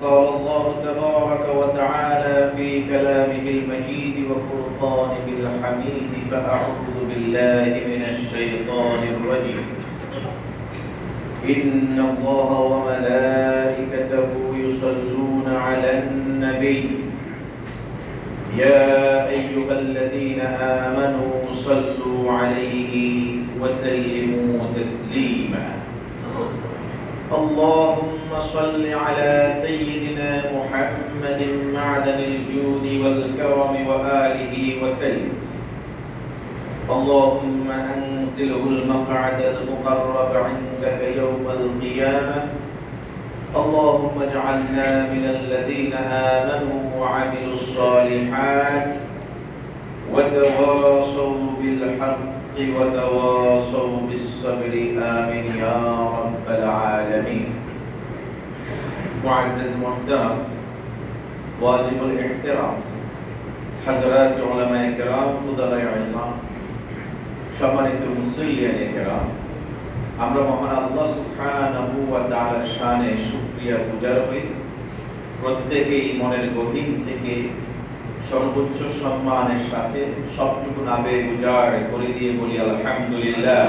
قال الله تبارك وتعالى في كلامه المجيد وفرقانه الحميد فأعوذ بالله من الشيطان الرجيم إن الله وملائكته يصلون على النبي يا أيها الذين آمنوا صلوا عليه وسلموا تسليما اللهم صل على سيدنا محمد معدن الجود والكرم وآله وسلم اللهم أنزله المقعد المقرب عندك يوم القيامة اللهم اجعلنا من الذين آمنوا وعملوا الصالحات وتواصوا بالحق وتواصوا بالصبر آمين يا رب العالمين. معزز محترم واجب الاحترام حضرات علماء کرام فضلاء عظام সম্মানিত মুসল্লিয়ান کرام, আমরা মহান আল্লাহ সুবহানাহু ওয়া তাআলার শানে শুকরিয়া গুজার হই। প্রত্যেকেই মনের গভীর থেকে সর্বোচ্চ সম্মানের সাথে সবটুকু আবেগ উজাড় করে দিয়ে বলি আলহামদুলিল্লাহ।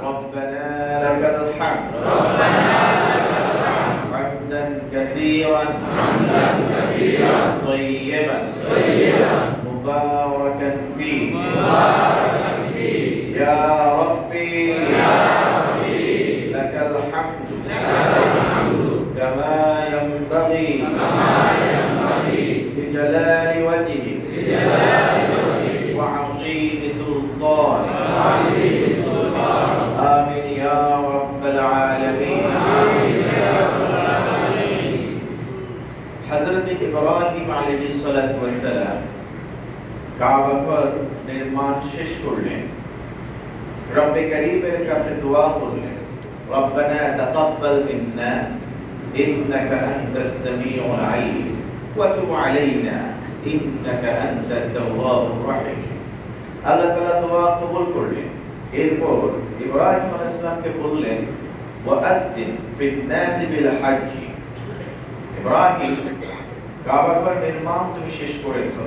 রব্বানা লাকাল হামদ হামদান কাসীরান তাইয়্যিবান মুবারাকান ফীহি ইয়া রাব্বি লাকাল হামদু কামা ইয়ানবাগি بجلال وجهك وعظيم سلطانك آمين يا رب العالمين. حضرت ইব্রাহিম আলাইহিস সালাতু ওয়াস সালাম কাবা ঘর নির্মাণ শেষ করলেন, রব্বে করিমের কাছে দোয়া করলেন, রব্বানা তাকাব্বাল মিন্না ইন্নাকা আনতাস সামিউল আলিম وتب علينا إنك أنت التواب الرحيم. আল্লাহ তাআলা দোয়া কবুল করলেন। এরপর ইব্রাহিম আলাইহিস সালামকে বললেন ওয়াআদ্দিন ফিন নাস বিল হজ্জ। ইব্রাহিম কাবা ঘর নির্মাণ তুমি শেষ করেছো,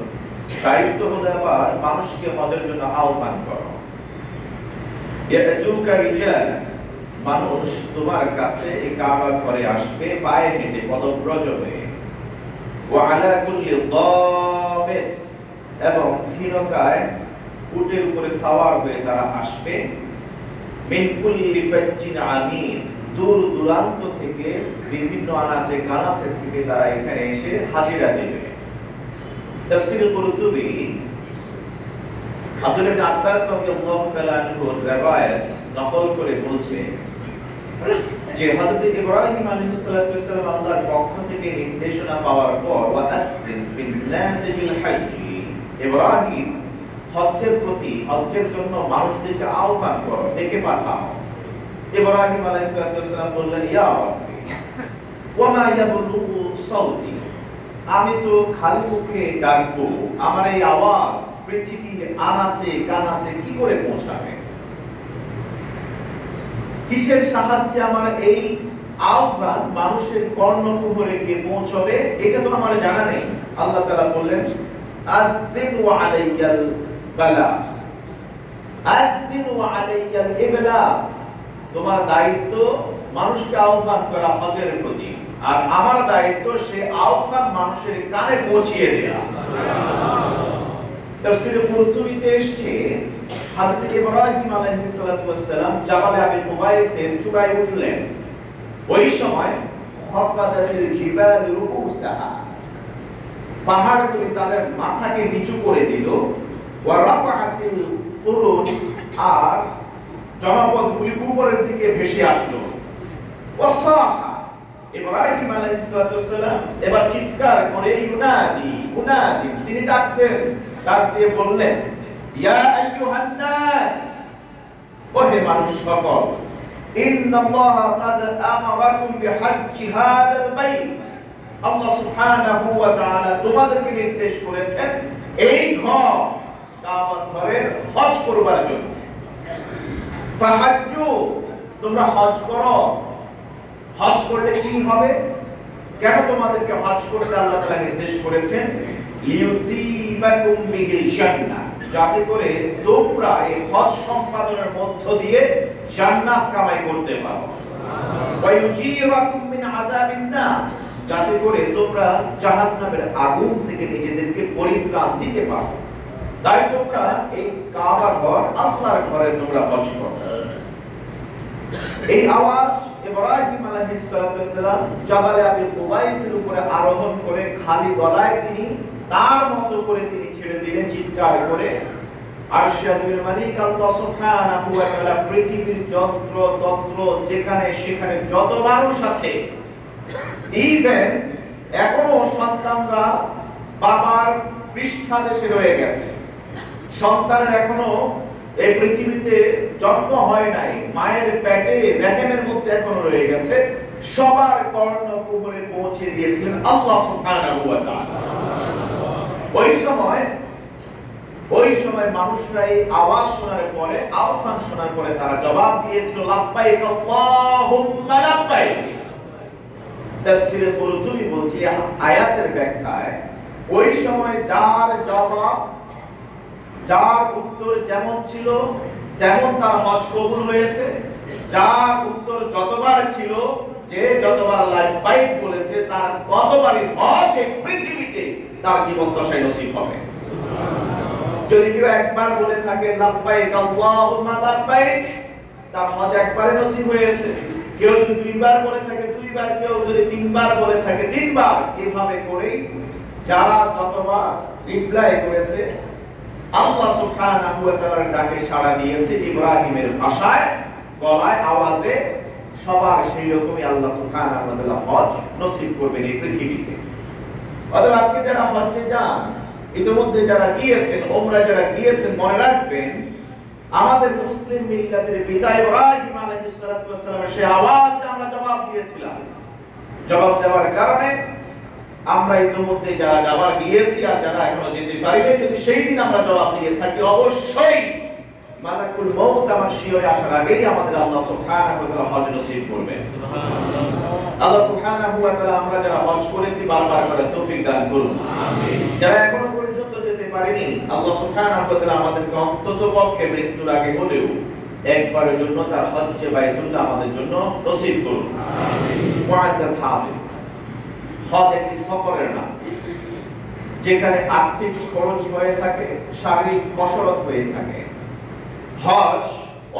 দায়িত্ব হলো আবার মানুষকে হজের জন্য আহ্বান করো। ইয়াতুকা রিজাল, মানুষ তোমার কাছে এই কাবা ঘরে আসবে পায়ে হেঁটে পদব্রজ হয়ে। وعلى كل ضامر, এবং ক্ষীণকায় উটের উপরে সাওয়ার হয়ে তারা আসবে। মিন কুল্লি ফাজ্জিন আমিন, দূর দূরান্ত থেকে বিভিন্ন আনাচে কানাচে থেকে তারা এখানে এসে হাজিরা দেবে। তাফসীর কুরতুবী আব্দুল্লাহ ইবনে আব্বাস রাদিয়াল্লাহু তাআলা আনহুর riwayat নকল করে বলছে যে হযরত ইব্রাহিম আলাইহিস সালাতু ওয়াস সালাম আল্লাহর পক্ষ থেকে নির্দেশনা পাওয়ার পর ওয়াতাদ্দিন ফিন নাস বিল হজ্জ, ইব্রাহিম হজ্জের প্রতি হজ্জের জন্য মানুষদেরকে আহ্বান করো, ডেকে পাঠাও। ইব্রাহিম আলাইহিস সালাতু ওয়াস সালাম বললেন ইয়া রাব্বি ওয়া মা ইয়াবলুগু সাউতি, আমি তো খালি মুখে ডাকবো, আমার এই আওয়াজ পৃথিবীর আনাচে কানাচে কি করে পৌঁছাবে? কিসের সাহায্যে আমার এই আহ্বান মানুষের কর্ণকুহরে গিয়ে পৌঁছবে এটা তো আমার জানা নেই। আল্লাহ তাআলা বললেন আযদিন ওয়া আলাইয়াল বালা, আযদিন ওয়া আলাইয়াল ইবলা, তোমার দায়িত্ব মানুষকে আহ্বান করা হজের প্রতি, আর আমার দায়িত্ব সে আহ্বান মানুষের কানে পৌঁছিয়ে দেওয়া। তাফসীরে কুরতুবীতে এসেছে হযরত ইব্রাহিম আলাইহিস সালাতু ওয়াস সালাম জাবালে আবি কুবাইসের চূড়ায় উঠলেন। ওই সময় খাফাদাতিল জিবাল রুউসাহা, পাহাড়গুলি তাদের মাথাকে নিচু করে দিল। ওয়া রাফাআতিল কুরুন, আর জনপদগুলি উপরের দিকে ভেসে আসলো। ওয়াসাহা, ইব্রাহিম আলাইহিস সালাতু ওয়াস সালাম এবার চিৎকার করে ইউনাদি উনাদি, তিনি ডাকলেন, ডাক দিয়ে বললেন ইয়া আইয়ুহান নাস, ওহে মানুষ সকল, ইন্নাল্লাহা ক্বাদ আমারাকুম বিহজ্জি হাদাল বাইত, আল্লাহ সুবহানাহু ওয়া তাআলা তোমাদেরকে নির্দেশ করেছেন এই ঘর কাবা ঘরের হজ করবার জন্য। ফাহাজ্জু, তোমরা হজ করো। হজ করলে কি হবে? কেন তোমাদেরকে হজ করতে আল্লাহ তাআলা নির্দেশ করেছেন? লিউসিবাকুম বিহিল জান্নাহ, যাতে করে তোমরা এই হজ সম্পাদনের মধ্য দিয়ে জান্নাত কামাই করতে পারো। ওয়া ইউজিরাকুম মিন আযাবিন নার, যাতে করে তোমরা জাহান্নামের আগুন থেকে নিজেদেরকে পরিত্রাণ দিতে পারো। তাই তোমরা এই কাবা ঘর, আল্লাহর ঘরে তোমরা হজ করো। এই আওয়াজ ইব্রাহিম আলাইহিস সালাম জাবালে আবি কুবাইসের উপরে আরোহণ করে খালি গলায় তিনি তার মতো করে তিনি ছেড়ে দিলেন চিৎকার করে। আরশে আজিমের মালিক আল্লাহ সুবহানাহু ওয়া তাআলা পৃথিবীর যন্ত্র তন্ত্র যেখানে সেখানে যত মানুষ আছে, ইভেন এখনো সন্তানরা বাবার পৃষ্ঠাদেশে রয়ে গেছে, সন্তানের এখনো এই পৃথিবীতে জন্ম হয় নাই, মায়ের পেটে রেহেমের মধ্যে এখনো রয়ে গেছে, সবার কর্ণকুহরে পৌঁছে দিয়েছিলেন আল্লাহ সুবহানাহু ওয়া তাআলা। ওই সময় মানুষরা এই আওয়াজ শোনার পরে, আওয়াজ শোনার পরে তারা জবাব দিয়েছিল লাব্বাইক আল্লাহুম্মা লাব্বাইক। তাফসীরে কুরতুবী বলছে আয়াতের ব্যাখ্যায় ওই সময় যার জবাব, যার উত্তর যেমন ছিল তেমন তার হজ কবুল হয়েছে, যার উত্তর যতবার ছিল, যে যতবার লাব্বাইক বলেছে তার ততবারই হজ এই পৃথিবীতে তার জীবন দশায় নসিব হবে। যদি কেউ একবার বলে থাকে লাব্বাইক আল্লাহুম্মা লাব্বাইক, তার হজ একবারে নসিব হয়েছে। কেউ যদি দুইবার বলে থাকে দুইবার, কেউ যদি তিনবার বলে থাকে তিনবার, এভাবে করেই যারা যতবার রিপ্লাই করেছে আল্লাহ সুবহানাহু ওয়া তাআলার ডাকে সাড়া দিয়েছে ইব্রাহিমের ভাষায়, গলায়, আওয়াজে, সবার সেই রকমই আল্লাহ সুবহানাহু ওয়া তাআলা হজ নসিব করবেন এই পৃথিবীতে। অতএব আজকে যারা হজ্জে যান, ইতিমধ্যে যারা গিয়েছেন, ওমরা যারা গিয়েছেন, মনে রাখবেন আমাদের মুসলিম মিল্লাতের পিতা ইব্রাহিম আলাইহিস সালাতু ওয়াস সালামের সেই আওয়াজে আমরা জবাব দিয়েছিলাম। জবাব দেওয়ার কারণে আমরা ইতিমধ্যে যারা যাবার গিয়েছি আর যারা এখনো যেতে পারিনি, যদি সেই দিন আমরা জবাব দিয়ে থাকি, অবশ্যই মালাকুল মউত আমার শিয়রে আসার আগেই আমাদের আল্লাহ সুবহানাহু ওয়া তাআলা হজ নসিব করবেন। আল্লাহ সুবহানাহু ওয়া তাআলা আমরা যারা হজ করেছি বারবার করে তৌফিক দান করুন। আমিন। যারা এখনো পর্যন্ত যেতে পারেনি, আল্লাহ সুবহানাহু ওয়া তাআলা আমাদেরকে অন্ততপক্ষে মৃত্যুর আগে হলেও একবারের জন্য তার হজ্জে বাইতুল্লাহ আমাদের জন্য নসিব করুন। আমিন। মুআজ্জাজ হাফেজ, হজ একটি সফরের নাম, যেখানে আর্থিক খরচ হয়ে থাকে, শারীরিক কসরত হয়ে থাকে। হজ,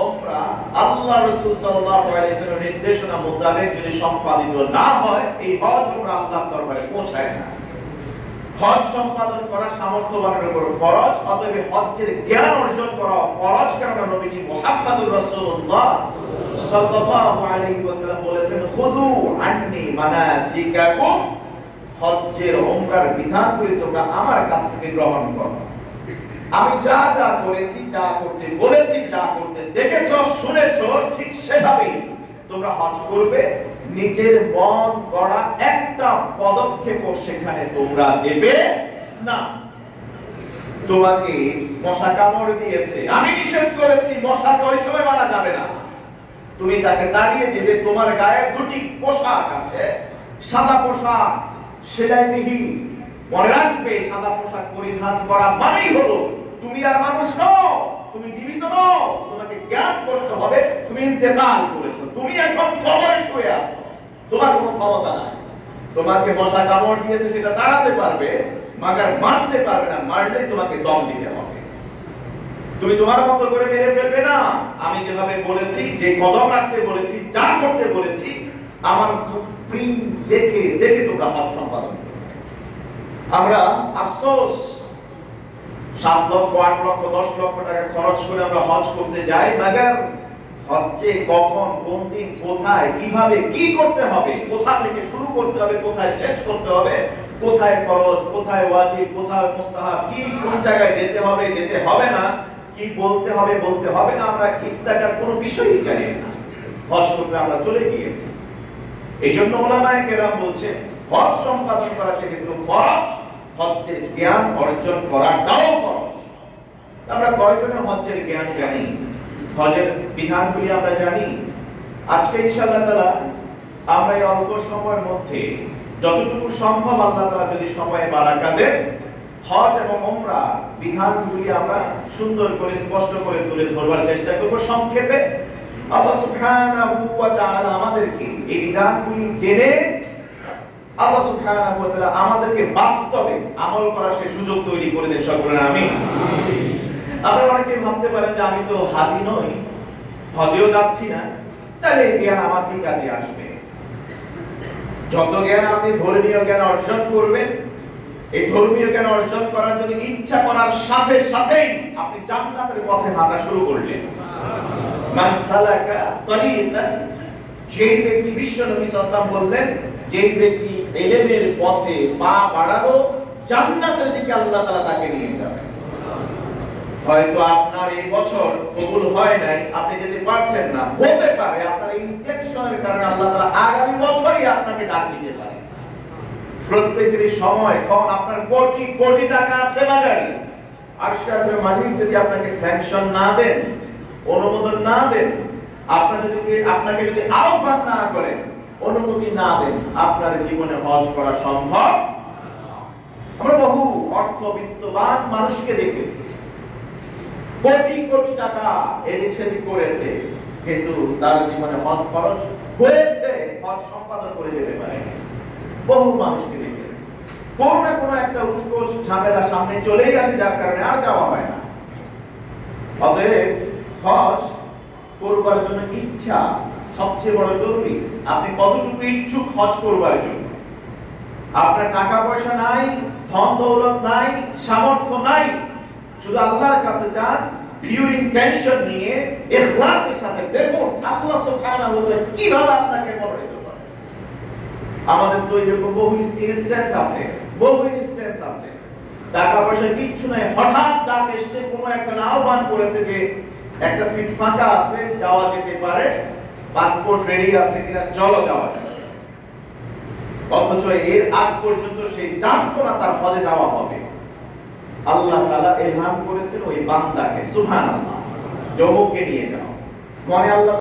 উমরা আল্লাহ রাসূল সাল্লাল্লাহু আলাইহি ওয়াসাল্লামের নির্দেশনা মোতাবেক যদি সম্পাদিত না হয়, এই হজ উমরা আল্লাহর দরবারে পৌঁছায় না। হজ সম্পাদন করা সামর্থ্যবানের উপর ফরজ, অতএব হজ্জের জ্ঞান অর্জন করা ফরজ, কারণ নবীজি মুহাম্মদুর রাসূলুল্লাহ সাল্লাল্লাহু আলাইহি ওয়াসাল্লাম বলেছেন খুযু আন্নী মানাসিকাকুম, হজ্জের উমরার বিধানগুলি তোমরা আমার কাছ থেকে গ্রহণ করো। আমি যা যা করেছি, যা করতে বলেছি, যা করতে দেখেছো শুনেছো, ঠিক সেভাবেই তোমরা হজ করবে। নিজের মন গড়া একটা পদক্ষেপও সেখানে তোমরা দেবে না। তোমাকে মশা কামড় দিয়েছে, আমি নিষেধ করেছি মশাকে ওই সময় মারা যাবে না, তুমি তাকে তাড়িয়ে দেবে। তোমার গায়ে দুটি পোশাক আছে, সাদা পোশাক, সেলাইবিহীন। মনে রাখবে, সাদা পোশাক পরিধান করা মানেই হলো তুমি আর মানুষ নও, তুমি জীবিত নও। তোমাকে জ্ঞান করতে হবে তুমি ইন্তেকাল করেছো, তুমি এখন কবরে শুয়ে আছো, তোমার কোনো ক্ষমতা নাই। তোমাকে মশা কামড় দিয়েছে সেটা তাড়াতে পারবে, মাগার মারতে পারবে না, মারলে তোমাকে দম দিতে হবে। তুমি তোমার মতো করে মেরে ফেলবে না। আমি যেভাবে বলেছি, যে কদম রাখতে বলেছি, যা করতে বলেছি, আমার প্রিন্ট দেখে দেখে তোমরা হজ সম্পাদন করবে। আমরা আফসোস 7 লক্ষ, 8 লক্ষ, 10 লক্ষ টাকা খরচ করে আমরা হজ করতে যাই, মাগার হজ্জে কখন, কোন দিন, কোথায়, কিভাবে, কি করতে হবে, কোথা থেকে শুরু করতে হবে, কোথায় শেষ করতে হবে, কোথায় ফরজ, কোথায় ওয়াজিব, কোথায় মুস্তাহাব, কি কোন জায়গায় যেতে হবে, যেতে হবে না, কি বলতে হবে, বলতে হবে না, আমরা ঠিক থাকার কোনো বিষয়ই জানি না। হজ করতে আমরা চলে গিয়েছি। এই জন্য ওলামায়ে কেরাম বলছে হজ সম্পাদন করা যেহেতু ফরজ, হজ্জের জ্ঞান অর্জন করাটাও ফরজ। আমরা কয়জনের হজ্জের জ্ঞান জানি, হজের বিধানগুলি আমরা জানি? আজকে ইনশাআল্লাহ তাআলা আমরা এই অল্প সময়ের মধ্যে যতটুকু সম্ভব আল্লাহ তাআলা যদি সময়ে বারাকা দেন, হজ এবং উমরা বিধানগুলি আমরা সুন্দর করে স্পষ্ট করে তুলে ধরবার চেষ্টা করব সংক্ষেপে। আল্লাহ সুবহানাহু ওয়া তাআলা আমাদেরকে এই বিধানগুলি জেনে আল্লাহ সুবহানাহু ওয়া তাআলা আমাদেরকে বাস্তবে আমল করার সেই সুযোগ তৈরি করে দেন, সকলে আমিন। আপনারা অনেকে ভাবতে পারেন যে আমি তো হাজী নই, হজেও যাচ্ছি না, তাহলে এই জ্ঞান আমার কি কাজে আসবে? যত জ্ঞান আপনি ধর্মীয় জ্ঞান অর্জন করবেন, এই ধর্মীয় জ্ঞান অর্জন করার জন্য ইচ্ছা করার সাথে সাথেই আপনি জান্নাতের পথে হাঁটা শুরু করলেন। মান সালাকা তরিকান, যেই ব্যক্তি, বিশ্ব নবী সাল্লাল্লাহু আলাইহি ওয়াসাল্লাম বললেন, যেই ব্যক্তি ইলমের পথে পা বাড়ালো, জান্নাতের দিকে আল্লাহ তাআলা তাকে নিয়ে যাবেন। হয়তো আপনার এই বছর কবুল হয় নাই, আপনি যেতে পারছেন না, হতে পারে আপনার ইনটেনশনের কারণে আল্লাহ তাআলা আগামী বছরই আপনাকে ডাক দিতে পারে। প্রত্যেকেরই সময়, কারণ আপনার কোটি কোটি টাকা আছে বাজারে, আরশের মালিক যদি আপনাকে স্যাংশন না দেন, অনুমোদন না দেন, আপনাকে যদি আহ্বান না করেন, অনুমতি না দেন, আপনার জীবনে হজ করা সম্ভব। আমরা বহু অর্থবিত্তবান মানুষকে দেখেছি, কোটি কোটি টাকা এদিক সেদিক করেছে, কিন্তু তার জীবনে হজ খরচ হয়েছে, হজ সম্পাদন করে যেতে পারে। বহু মানুষকে দেখেছি কোনো না কোনো একটা উৎকোচ ঝামেলা সামনে চলেই আসে, যার কারণে আর যাওয়া হয় না। অতএব হজ করবার জন্য ইচ্ছা সবচেয়ে বড় জরুরি। আপনি কতটুকু ইচ্ছুক হজ করবার জন্য? আপনার টাকা পয়সা নাই, ধন দৌলত নাই, সামর্থ্য নাই, শুধু আল্লাহর কাছে যান, পিওর ইন্টেনশন নিয়ে ইখলাসের সাথে দেখুন আল্লাহ সুবহানাহু ওয়া তাআলা কিভাবে আপনাকে মনোনীত করেন। আমাদের তো এরকম বহু ইনস্ট্যান্স আছে, টাকা পয়সা কিচ্ছু নাই, হঠাৎ ডাক এসছে, কোনো একটা আহ্বান করেছে যে একটা সিট ফাঁকা আছে, যাওয়া যেতে পারে, পাসপোর্ট রেডি আছে কিনা, চলো যাওয়া যাবে। অথচ এর আগ পর্যন্ত সেই জানতো না তার হজে যাওয়া হবে। আল্লাহ তাআলা ইলহাম করেছেন ওই বান্দাকে, সুবহানাল্লাহ, যমুককে নিয়ে যাও, মানে আল্লাহ